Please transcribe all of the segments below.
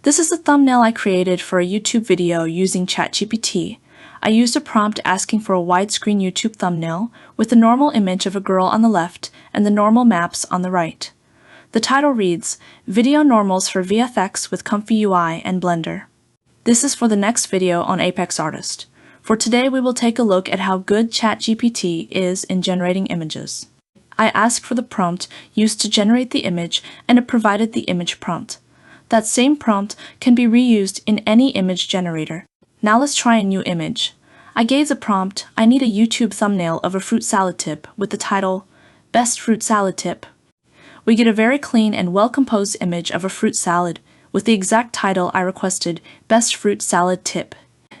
This is a thumbnail I created for a YouTube video using ChatGPT. I used a prompt asking for a widescreen YouTube thumbnail with the normal image of a girl on the left and the normal maps on the right. The title reads, Video Normals for VFX with ComfyUI and Blender. This is for the next video on Apex Artist. For today, we will take a look at how good ChatGPT is in generating images. I asked for the prompt used to generate the image, and it provided the image prompt. That same prompt can be reused in any image generator. Now let's try a new image. I gave the prompt, I need a YouTube thumbnail of a fruit salad tip with the title, Best Fruit Salad Tip. We get a very clean and well-composed image of a fruit salad with the exact title I requested, Best Fruit Salad Tip.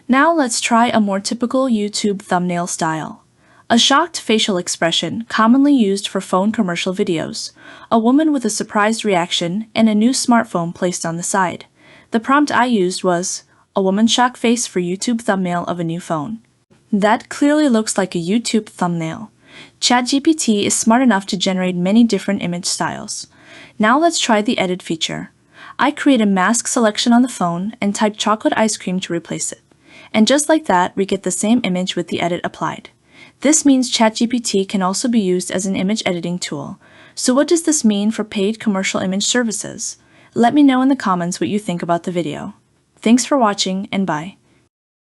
Now let's try a more typical YouTube thumbnail style. A shocked facial expression commonly used for phone commercial videos, a woman with a surprised reaction, and a new smartphone placed on the side. The prompt I used was, a woman's shocked face for YouTube thumbnail of a new phone. That clearly looks like a YouTube thumbnail. ChatGPT is smart enough to generate many different image styles. Now let's try the edit feature. I create a mask selection on the phone and type chocolate ice cream to replace it. And just like that, we get the same image with the edit applied. This means ChatGPT can also be used as an image editing tool. So what does this mean for paid commercial image services? Let me know in the comments what you think about the video. Thanks for watching, and bye.